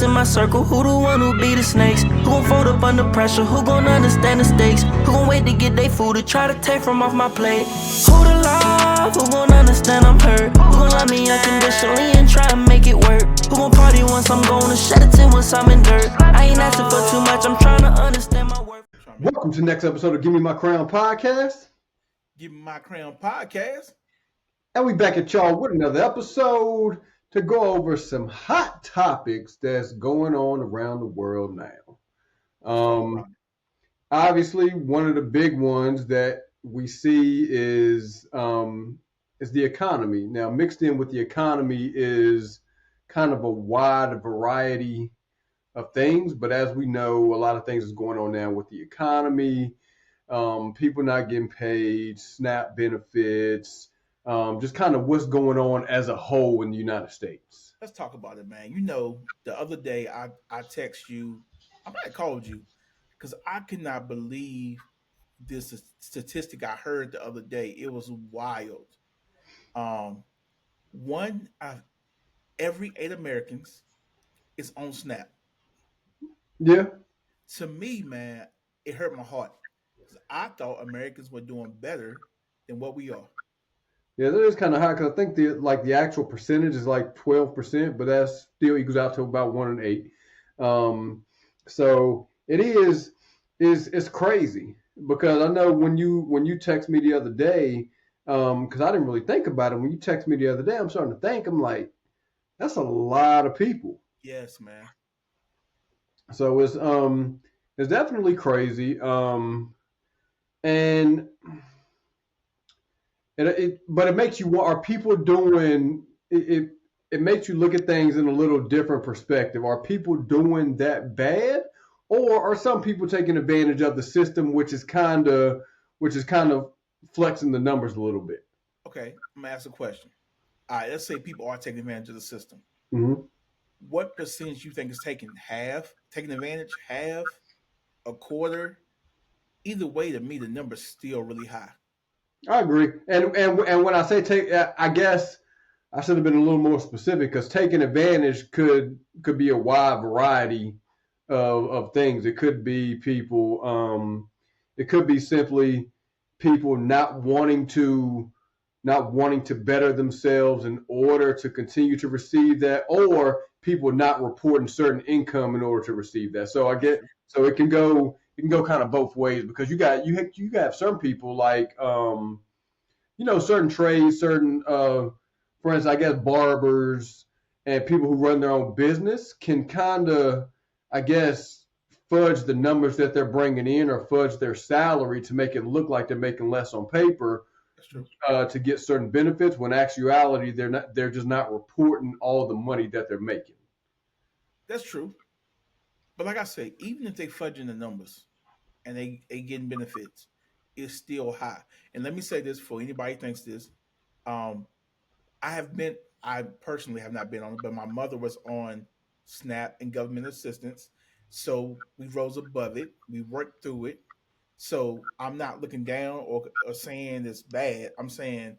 in my circle? Who the one who be the snakes? Who gon' fold up under pressure? Who gon' understand the stakes? Who gon' wait to get their food to try to take from off my plate? Who the love? Who gon' understand I'm hurt? Who gon' love me unconditionally and try to make it work? Who gon' party once I'm gone and shed a tear once I'm in dirt? I ain't asking for too much, I'm trying to understand my worth. Welcome to the next episode of Give Me My Crown podcast. Give Me My Crown podcast. And we back at y'all with another episode to go over some hot topics that's going on around the world now. Obviously, one of the big ones that we see is the economy. Now, mixed in with the economy is kind of a wide variety of things, but as we know, a lot of things is going on now with the economy, people not getting paid, SNAP benefits, just kind of what's going on as a whole in the United States. Let's talk about it, man. You know, the other day I text you, I might have called you, because I could not believe this statistic I heard the other day. It was wild. One of every 8 Americans is on SNAP. Yeah. To me, man, it hurt my heart. I thought Americans were doing better than what we are. Yeah, that is kind of high because I think the actual percentage is like 12%, but that still equals out to about 1 in 8. So it is it's crazy because I know when you text me the other day, because I didn't really think about it. When you text me the other day, I'm starting to think, I'm like, that's a lot of people. Yes, man. So it's definitely crazy. But it makes you, are people doing it? It makes you look at things in a little different perspective. Are people doing that bad, or are some people taking advantage of the system, which is kind of flexing the numbers a little bit? Okay, I'm gonna ask a question. All right, let's say people are taking advantage of the system. Mm-hmm. What percentage you think is taking advantage, half, a quarter? Either way, to me, the number's still really high. I agree, and when I say take, I guess I should have been a little more specific because taking advantage could be a wide variety of things. It could be people, it could be simply people not wanting to better themselves in order to continue to receive that, or people not reporting certain income in order to receive that. So it can go kind of both ways because you have certain people like certain trades, certain for instance, I guess barbers and people who run their own business can kind of, I guess, fudge the numbers that they're bringing in or fudge their salary to make it look like they're making less on paper. That's true. To get certain benefits when actuality they're just not reporting all the money that they're making. That's true. But like I say, even if they fudging the numbers and they getting benefits, it's still high. And let me say this for anybody who thinks this. I personally have not been on it, but my mother was on SNAP and government assistance. So we rose above it. We worked through it. So I'm not looking down or saying it's bad. I'm saying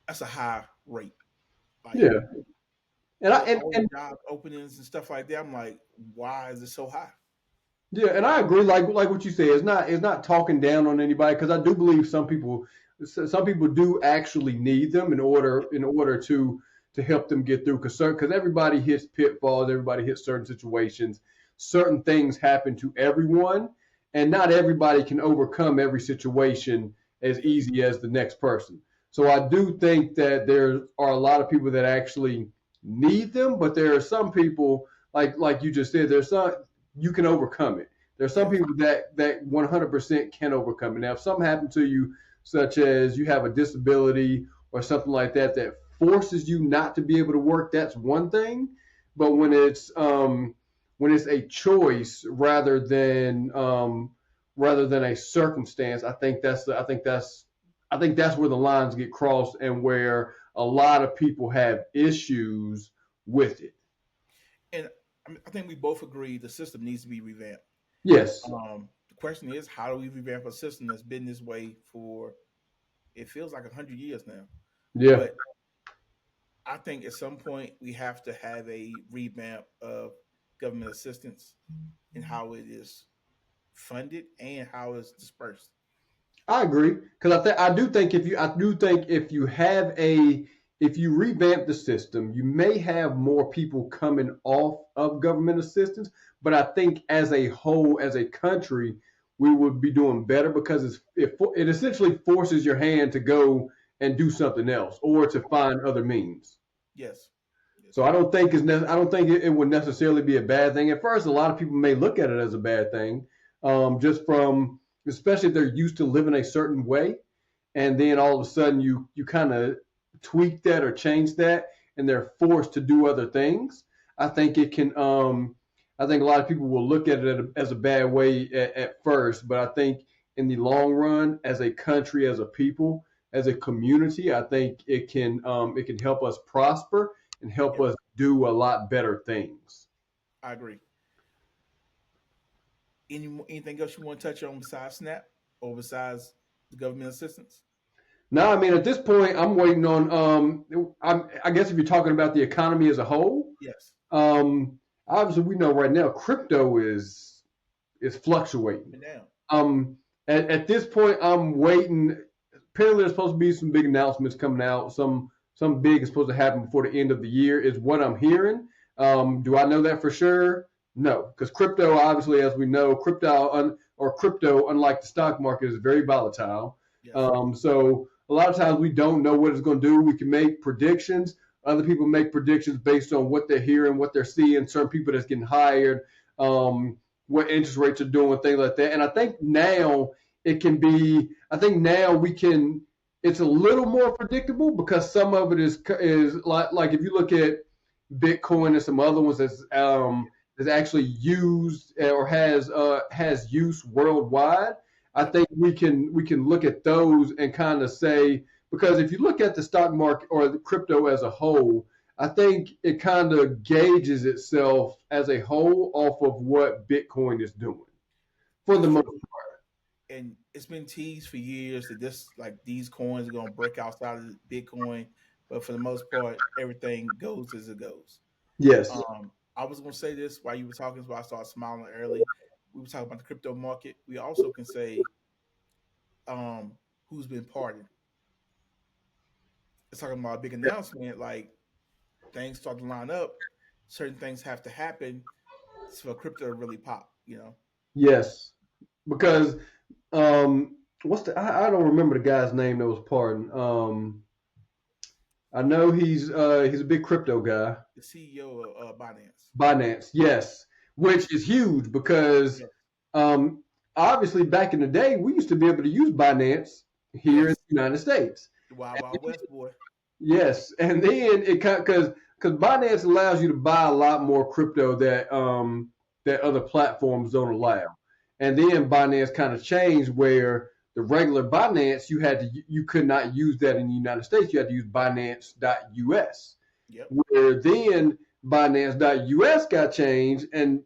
that's a high rate. Like, Yeah. And job openings and stuff like that. I'm like, why is it so high? Yeah, and I agree. Like what you say, it's not talking down on anybody because I do believe some people do actually need them in order to help them get through. Because everybody hits pitfalls, everybody hits certain situations, certain things happen to everyone, and not everybody can overcome every situation as easy as the next person. So I do think that there are a lot of people that actually need them, but there are some people like you just said. There's some. You can overcome it. There's some people that 100% can overcome it. Now, if something happened to you, such as you have a disability or something like that, that forces you not to be able to work, that's one thing. But when it's a choice rather than a circumstance, I think that's where the lines get crossed and where a lot of people have issues with it. And I think we both agree the system needs to be revamped. Yes. The question is, how do we revamp a system that's been this way for, it feels like 100 years now? Yeah. But I think at some point we have to have a revamp of government assistance and how it is funded and how it's dispersed. I agree because I do think if you have a if you revamp the system, you may have more people coming off of government assistance. But I think as a whole, as a country, we would be doing better because it essentially forces your hand to go and do something else or to find other means. Yes. Yes. So I don't think it would necessarily be a bad thing. At first, a lot of people may look at it as a bad thing, just from especially if they're used to living a certain way, and then all of a sudden you kind of tweak that or change that, and they're forced to do other things. I think it can. I think a lot of people will look at it as a bad way at first, but I think in the long run, as a country, as a people, as a community, I think it can help us prosper and help Yep. us do a lot better things. I agree. Anything else you want to touch on besides SNAP or besides the government assistance? No, I mean at this point, I'm waiting on. I guess if you're talking about the economy as a whole, Yes. obviously we know right now crypto is fluctuating. And now. Um, at this point, I'm waiting. Apparently, there's supposed to be some big announcements coming out. Some big is supposed to happen before the end of the year, is what I'm hearing. Do I know that for sure? No, because crypto, obviously, as we know, crypto, unlike the stock market, is very volatile. Yes. So a lot of times we don't know what it's going to do. We can make predictions. Other people make predictions based on what they're hearing, what they're seeing. Certain people that's getting hired, what interest rates are doing, things like that. And I think now it can be. I think now we can. It's a little more predictable because some of it is like if you look at Bitcoin and some other ones that's is actually used or has use worldwide. I Yep. think we can look at those and kind of say, because if you look at the stock market or the crypto as a whole, I think it kind of gauges itself as a whole off of what Bitcoin is doing for That's the most true. part. And it's been teased for years that this like these coins are gonna break outside of Bitcoin, but for the most part, everything goes as it goes. Yes. I was gonna say this while you were talking, so I started smiling early. We were talking about the crypto market. We also can say um, who's been pardoned. It's talking about a big announcement, like things start to line up. Certain things have to happen for crypto to really pop. Yes. Because what's I don't remember the guy's name that was pardoned. I know he's a big crypto guy. The CEO of Binance. Binance, yes, which is huge because Yes. um, obviously back in the day we used to be able to use Binance here in Yes. the United States. The Wild Wild West boy. Yes, and then it because Binance allows you to buy a lot more crypto that other platforms don't allow. And then Binance kind of changed where the regular Binance you could not use that in the United States. You had to use Binance.us. Yep. Where then Binance.us got changed, and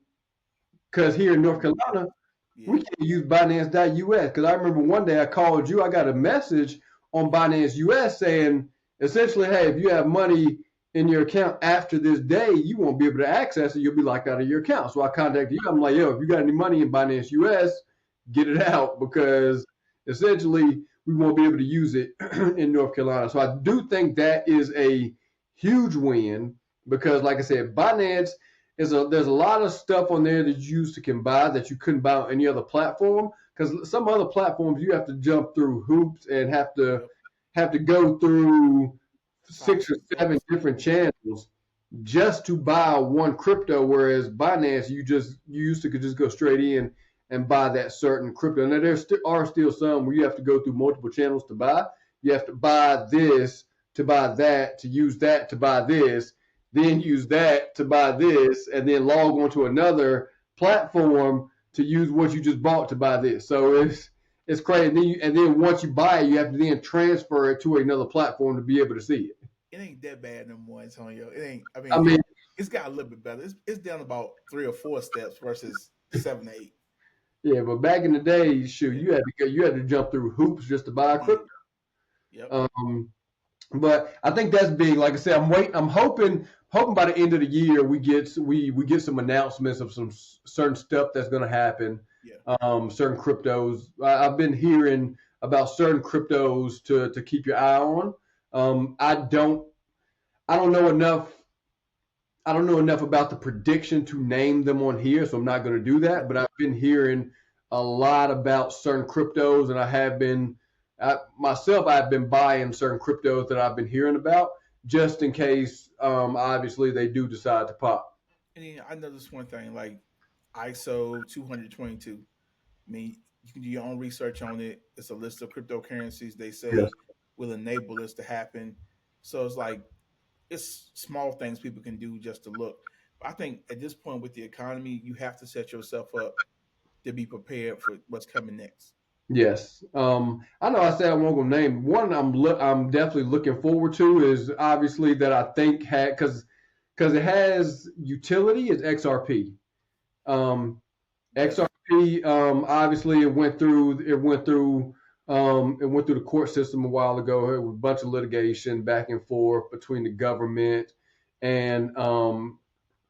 because here in North Carolina Yeah. we can't use Binance.us. Because I remember one day I called you, I got a message on Binance US saying essentially, hey, if you have money in your account after this day, you won't be able to access it. You'll be locked out of your account. So I contacted you. I'm like, yo, if you got any money in Binance US, get it out because essentially we won't be able to use it in North Carolina. So I do think that is a huge win because, like I said, Binance there's a lot of stuff on there that you used to can buy that you couldn't buy on any other platform. Because some other platforms you have to jump through hoops and Yep. have to go through Five, 6 or 7 six. different channels just to buy one crypto, whereas Binance you used to could just go straight in and buy that certain crypto. Now are still some where you have to go through multiple channels to buy. You have to buy this to buy that to use that to buy this, then use that to buy this, and then log on to another platform to use what you just bought to buy this. So it's crazy. And then once you buy it, you have to then transfer it to another platform to be able to see it. It ain't that bad no more, Antonio. It ain't. I I mean, mean, it's got a little bit better. It's down about 3 or 4 steps versus 7 to 8. yeah, but back in the day, shoot, Yeah, you had to jump through hoops just to buy you a crypto. did. Yep. Um, But I think that's big. Like I said, I'm hoping by the end of the year we get some announcements of some certain stuff that's going to happen. Yeah. Certain cryptos. I've been hearing about certain cryptos to keep your eye on. I don't know enough. I don't know enough about the prediction to name them on here, so I'm not going to do that. But I've been hearing a lot about certain cryptos, and I've been buying certain cryptos that I've been hearing about just in case, obviously, they do decide to pop. And then I noticed one thing, like ISO 222. I mean, you can do your own research on it. It's a list of cryptocurrencies they Yes. say will enable this to happen. So it's like it's small things people can do just to look. But I think at this point with the economy, you have to set yourself up to be prepared for what's coming next. Yes. I know I said I won't go name one. I'm definitely looking forward to is obviously that I think had because it has utility is XRP. Um, Yes. XRP, obviously, it went through the court system a while ago. It was a bunch of litigation back and forth between the government and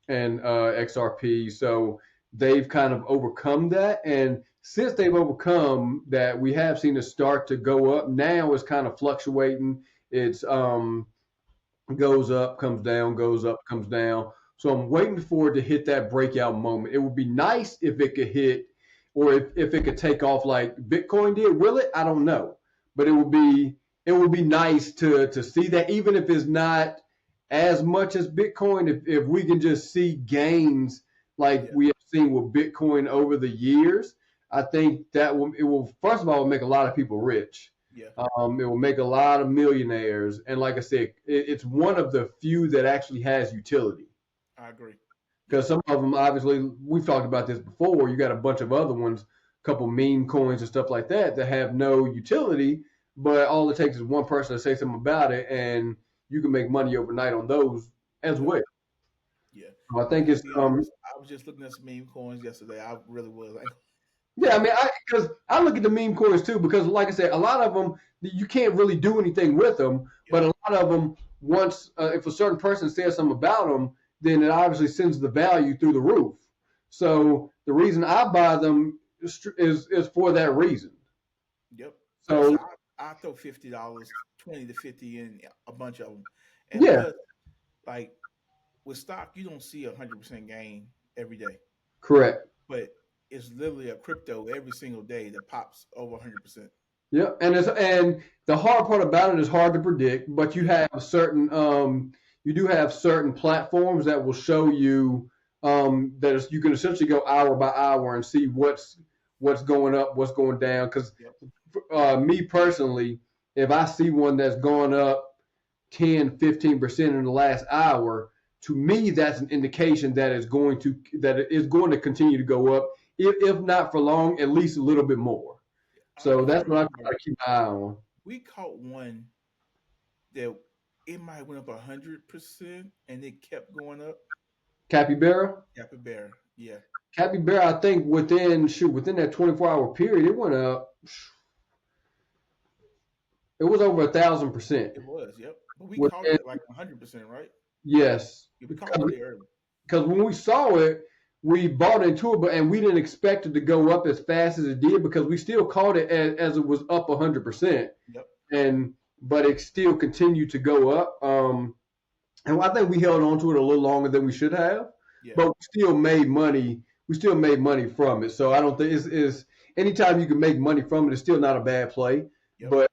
XRP. So they've kind of overcome that, and since they've overcome that, we have seen it start to go up. Now it's kind of fluctuating. It's goes up, comes down, goes up, comes down. So I'm waiting for it to hit that breakout moment. It would be nice if it could hit, or if it could take off like Bitcoin did. Will it? I don't know, but it would be nice to see that, even if it's not as much as Bitcoin. If we can just see gains like Yeah. we have seen with Bitcoin over the years, I think it will first of all make a lot of people rich. Yeah. It will make a lot of millionaires, and like I said, it's one of the few that actually has utility. I agree. Because Yep. some of them, obviously, we've talked about this before. You got a bunch of other ones, a couple meme coins and stuff like that have no utility, but all it takes is one person to say something about it, and you can make money overnight on those as Yep. well. Yeah. So I And think to it's be honest, I was just looking at some meme coins yesterday. I really was like, Yeah, I mean, because I look at the meme coins too, because like I said, a lot of them you can't really do anything with them, but yep. a lot of them, once if a certain person says something about them, then it obviously sends the value through the roof. So the reason I buy them is for that reason. Yep. Like I So said, I throw $50, 20 to 50 in a bunch of them. And yeah, plus, like with stock, you don't see 100% gain every day, correct. but it's literally a crypto every single day that pops over 100%. Yeah, and the hard part about it is hard to predict, but Yeah. you do have certain platforms that will show you you can essentially go hour by hour and see what's going up, what's going down. Because Yep. me personally, if I see one that's gone up 10-15% in the last hour, to me that's an indication that it is going to continue to go up, if not for long, at least a little bit more. I don't know So if you that's what I remember, try to keep an eye on. we caught one that it might have went up 100% and it kept going up. Capybara. Capybara. Yeah. Capybara, I think within that 24-hour period, it went up. It was over 1,000%. It was. Yep. But we caught it Within, at like 100%, right? yes, Yeah, we caught it because really early. when we saw it, we bought into it, and we didn't expect it to go up as fast as it did because we still caught it as it was up 100%, Yep. and but it still continued to go up. And I think we held on to it a little longer than we should have, Yeah. but we still made money. We still made money from it. So I don't think it's anytime you can make money from it, it's still not a bad play. Yep.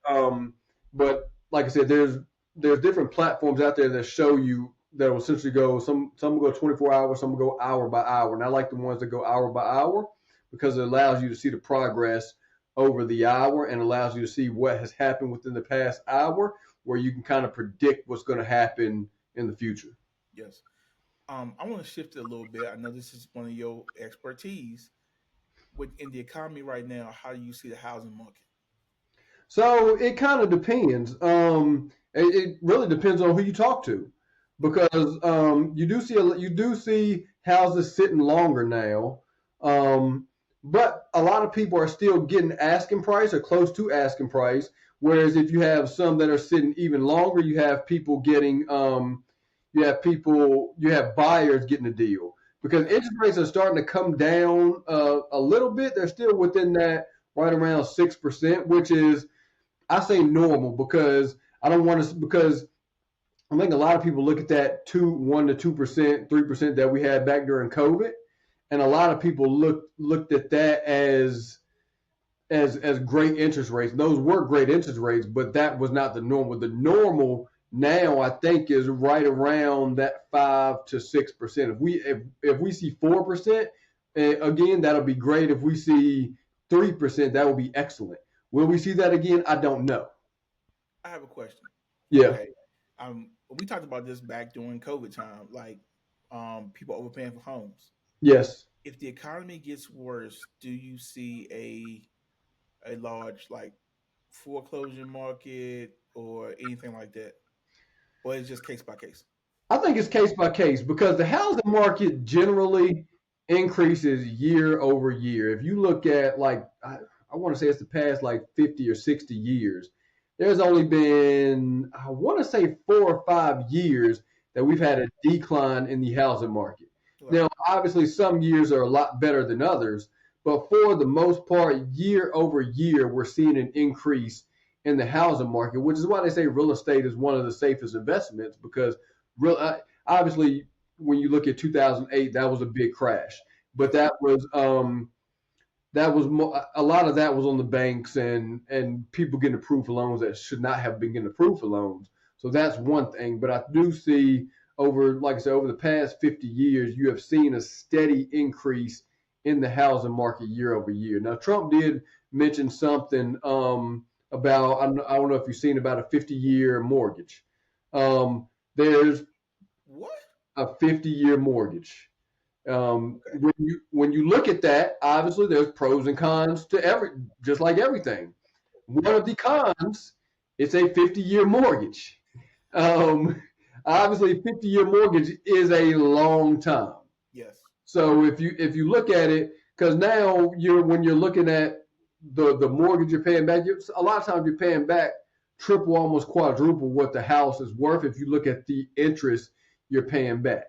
But like I said, there's different platforms out there that show you that will essentially go some will go 24 hours, some will go hour by hour. And I like the ones that go hour by hour because it allows you to see the progress over the hour and allows you to see what has happened within the past hour, where you can kind of predict what's going to happen in the future. Yes. I want to shift it a little bit. I know this is one of your expertise. With in the economy right now, how do you see the housing market? So it kind of depends. It really depends on who you talk to, because you do see houses sitting longer now, but a lot of people are still getting asking price or close to asking price, Whereas if you have some that are sitting even longer, you have people getting you have buyers getting a deal because interest rates are starting to come down a little bit. They're still within that right around 6%, which is I say normal because I don't want to because I think a lot of people look at that 1 to 2%, 3% that we had back during COVID, and a lot of people looked at that as great interest rates. Those were great interest rates, but that was not the normal. The normal now I think is right around that 5 to 6%. If we see 4%, again that'll be great. If we see 3%, that will be excellent. Will we see that again? I don't know. I have a question. Yeah. Okay. We talked about this back during COVID time, like people overpaying for homes. Yes. If the economy gets worse, do you see a large like foreclosure market or anything like that, or it's just case by case? I think it's case by case because the housing market generally increases year over year. If you look at I want to say it's the past like 50 or 60 years, there's only been, I want to say 4 or 5 years that we've had a decline in the housing market. Right. Now, obviously, some years are a lot better than others, but for the most part, year over year, we're seeing an increase in the housing market, which is why they say real estate is one of the safest investments because obviously, when you look at 2008, that was a big crash, but that was a lot of that was on the banks and people getting approved for loans that should not have been getting approved for loans. So that's one thing. But I do see like I said, over the past 50 years, you have seen a steady increase in the housing market year over year. Now, Trump did mention something about I don't know if you've seen about a 50-year mortgage. There's What? a 50-year mortgage. Okay. When you look at that, obviously there's pros and cons to just like everything. One of the cons, it's a 50-year mortgage. Um, Obviously, 50-year mortgage is a long time. Yes. So if you look at it, because now when you're looking at the mortgage you're paying back, a lot of times you're paying back triple, almost quadruple what the house is worth. If you look at the interest you're paying back,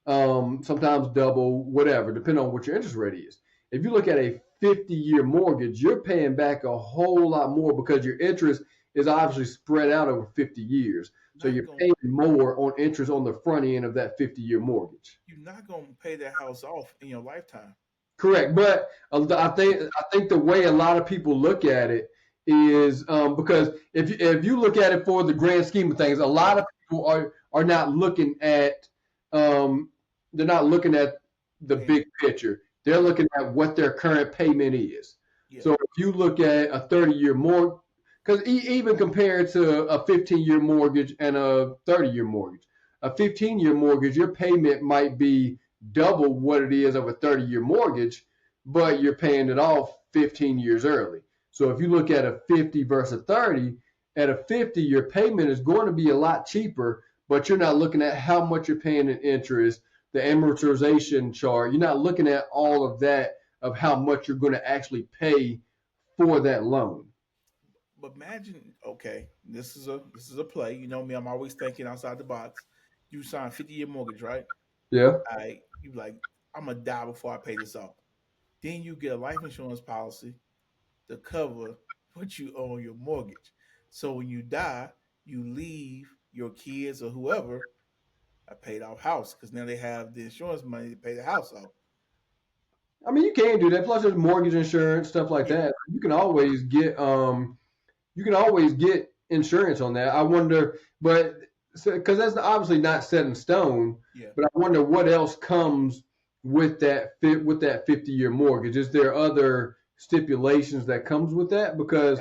sometimes double, whatever, depending on what your interest rate is. If you look at a 50-year mortgage, you're paying back a whole lot more because your interest is obviously spread out over 50 years. So you're paying more on interest on the front end of that 50-year mortgage. You're not going to pay that house off in your lifetime. Correct, but I think the way a lot of people look at it is because if you look at it for the grand scheme of things, a lot of people are not looking at they're not looking at the big picture. They're looking at what their current payment is. Yeah. So if you look at a 30-year mortgage, because even compared to a 15-year mortgage and a 30-year mortgage, a 15-year mortgage, your payment might be double what it is of a 30-year mortgage, but you're paying it off 15 years early. So if you look at a 50 versus a 30, at a 50, your payment is going to be a lot cheaper, but you're not looking at how much you're paying in interest, the amortization charge. You're not looking at all of that of how much you're going to actually pay for that loan. But imagine, okay, this is a play. You know me, I'm always thinking outside the box. You sign a 50-year mortgage, right? Yeah. You like, I'm gonna die before I pay this off. Then you get a life insurance policy to cover what you owe on your mortgage. So when you die, you leave your kids or whoever a paid off house because now they have the insurance money to pay the house off. I mean, you can do that. Plus, there's mortgage insurance, stuff like that. You can always get insurance on that. I wonder, but because that's obviously not set in stone. Yeah. But I wonder what else comes with that 50-year mortgage. Is there other stipulations that comes with that? Because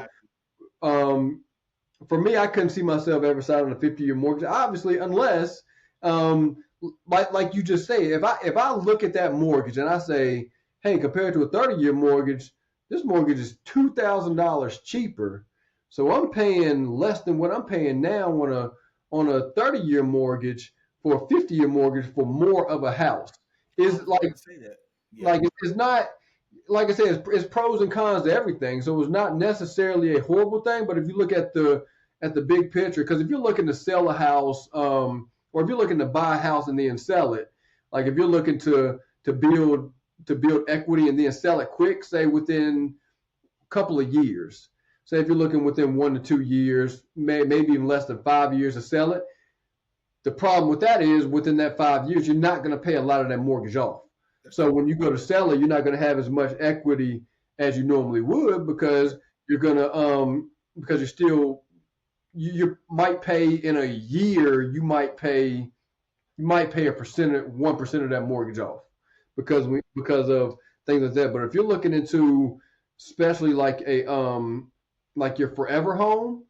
for me, I couldn't see myself ever signing a 50-year mortgage. Obviously, unless like you just say, if I look at that mortgage and I say, hey, compared to a 30-year mortgage, this mortgage is $2,000 cheaper. So I'm paying less than what I'm paying now on a 30-year mortgage for a 50-year mortgage for more of a house. Is like say that. Like it's not like I said, it's pros and cons to everything. So it's not necessarily a horrible thing. But if you look at the big picture, because if you're looking to sell a house, or if you're looking to buy a house and then sell it, like if you're looking to build equity and then sell it quick, say within a couple of years. Say if you're looking within 1 to 2 years, maybe even less than 5 years to sell it. The problem with that is within that 5 years, you're not going to pay a lot of that mortgage off. That's So true. when you go to sell it, you're not going to have as much equity as you normally would because you're going to because you're still you might pay in a year you might pay a percent 1% of that mortgage off because of things like that. But if you're looking into especially like a like your forever home,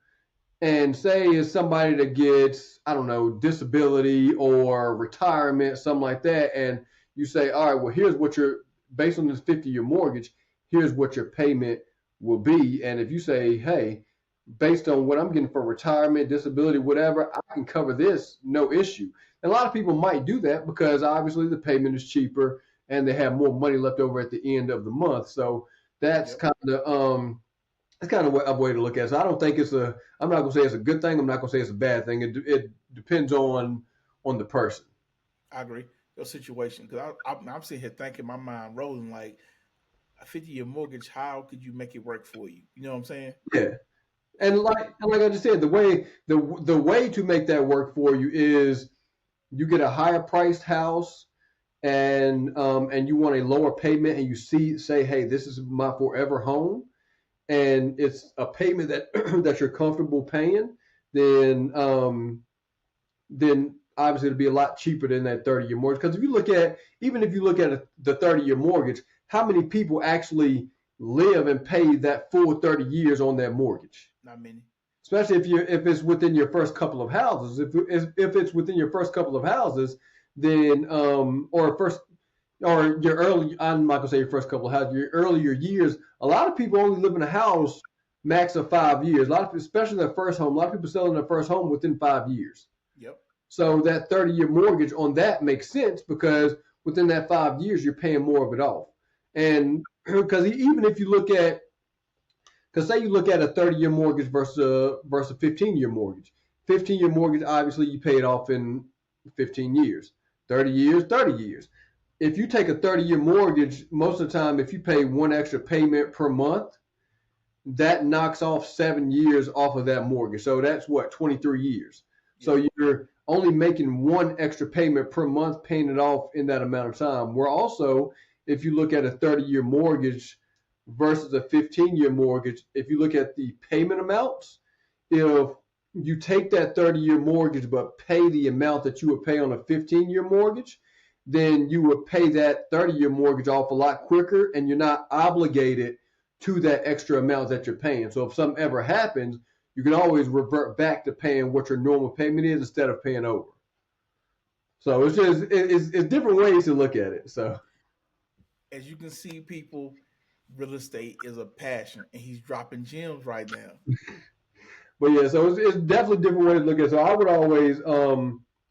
and say it's somebody that gets, I don't know, disability or retirement, something like that, and you say, all right, well, here's what your based on this 50-year mortgage, here's what your payment will be. And if you say, hey, based on what I'm getting for retirement, disability, whatever, I can cover this, no issue. And a lot of people might do that because obviously the payment is cheaper and they have more money left over at the end of the month. So that's Yep. kind of it's kind of a way to look at it. So I don't think it's a. I'm not gonna say it's a good thing. I'm not gonna say it's a bad thing. It depends on the person. I agree. Your situation, because I'm sitting here thinking, my mind rolling like a 50-year mortgage. How could you make it work for you? You know what I'm saying? Yeah, and like I just said, the way to make that work for you is you get a higher priced house and you want a lower payment and you say, hey, this is my forever home and it's a payment that that you're comfortable paying, then then obviously it'll be a lot cheaper than that 30-year mortgage. Because if you look at, even if you look at the 30-year mortgage, how many people actually live and pay that full 30 years on that mortgage? Not many. Especially if it's within your first couple of houses. If it's within your first couple of houses, then or first or your early, I'm not gonna say your first couple of houses, your earlier years, a lot of people only live in a house max of 5 years. A lot of people, especially their first home, a lot of people selling their first home within 5 years. Yep. So that 30-year mortgage on that makes sense because within that 5 years, you're paying more of it off. And because even if you look at, because say you look at a 30-year mortgage versus a 15-year mortgage. 15-year mortgage, obviously you pay it off in 15 years. 30 years, 30 years. If you take a 30-year mortgage, most of the time, if you pay one extra payment per month, that knocks off 7 years off of that mortgage. So that's what, 23 years. So Yep. you're only making one extra payment per month, paying it off in that amount of time. Where also, if you look at a 30-year mortgage versus a 15-year mortgage, if you look at the payment amounts, if you take that 30-year mortgage but pay the amount that you would pay on a 15-year mortgage, then you would pay that 30-year mortgage off a lot quicker and you're not obligated to that extra amount that you're paying. So if something ever happens, you can always revert back to paying what your normal payment is instead of paying over. So it's just it's different ways to look at it. So As you can see, people, real estate is a passion, and he's dropping gems right now. but yeah, so it's definitely different way to look at it. So I would always,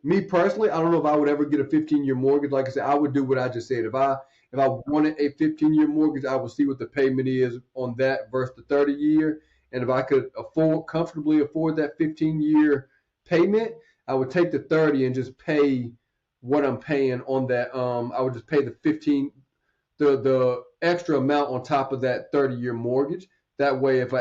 me personally, I don't know if I would ever get a 15-year mortgage. Like I said, I would do what I just said. If I wanted a 15-year mortgage, I would see what the payment is on that versus the 30-year. And if I could comfortably afford that 15-year payment, I would take the 30 and just pay what I'm paying on that. I would just pay the extra amount on top of that 30-year mortgage. That way, if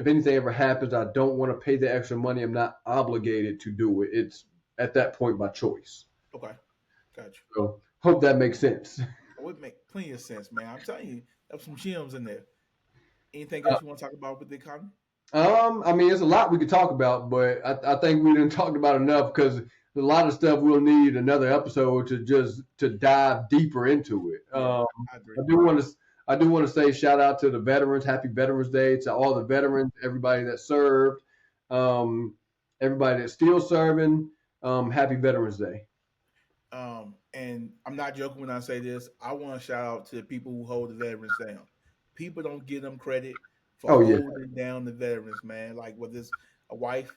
anything ever happens, I don't want to pay the extra money. I'm not obligated to do it. It's at that point by choice. Okay, got you. So hope that makes sense. Oh, it make plenty of sense, man. I'm telling you, there's some gems in there. Anything else you want to talk about with the economy? I mean, it's a lot we could talk about, but I think we didn't talk about enough because a lot of stuff we'll need another episode to dive deeper into it. Yeah, I agree. I do want to say shout out to the veterans. Happy Veterans Day to all the veterans, everybody that served, everybody that's still serving. Happy Veterans Day. And I'm not joking when I say this. I want to shout out to the people who hold the veterans down. People don't give them credit for Oh yeah, holding down the veterans, man. Like whether it's a wife,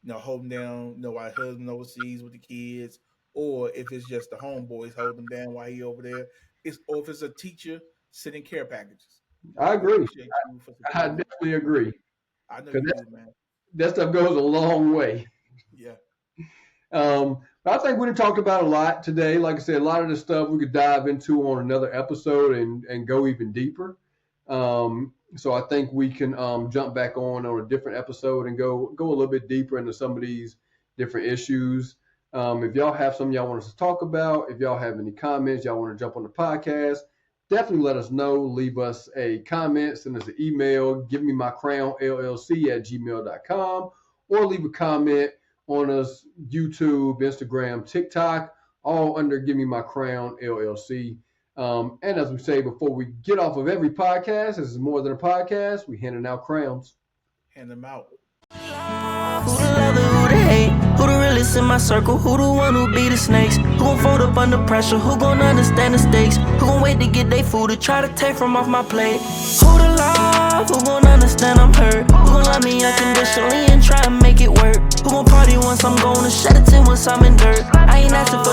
holding down, while husband overseas with the kids, or if it's just the homeboys holding them down while he over there. or if it's a teacher sending care packages. I agree. Appreciate you for I supporting that. definitely agree. I know 'Cause you do, man. that stuff goes a long way. Yeah. But I think we talked about a lot today. Like I said, a lot of the stuff we could dive into on another episode and go even deeper. So I think we can jump back on a different episode and go a little bit deeper into some of these different issues. If y'all have something y'all want us to talk about, if y'all have any comments, y'all want to jump on the podcast, definitely let us know. Leave us a comment, send us an email, give me my crown llc@gmail.com, or leave a comment on us YouTube, Instagram, TikTok, all under Give Me My Crown LLC. And as we say before we get off of every podcast, this is more than a podcast. We handing out crowns. Hand them out. Who the love it, who the hate? Who the realest in my circle? Who the one who be the snakes? Who gon' fold up under pressure? Who gon' understand the stakes? Who gon' wait to get they food to try to take from off my plate? Who the love? Who gon' understand I'm hurt? Who gon' love me unconditionally and try to make it work? Who gon' party once I'm gone and shed a tear once I'm in dirt? I ain't asking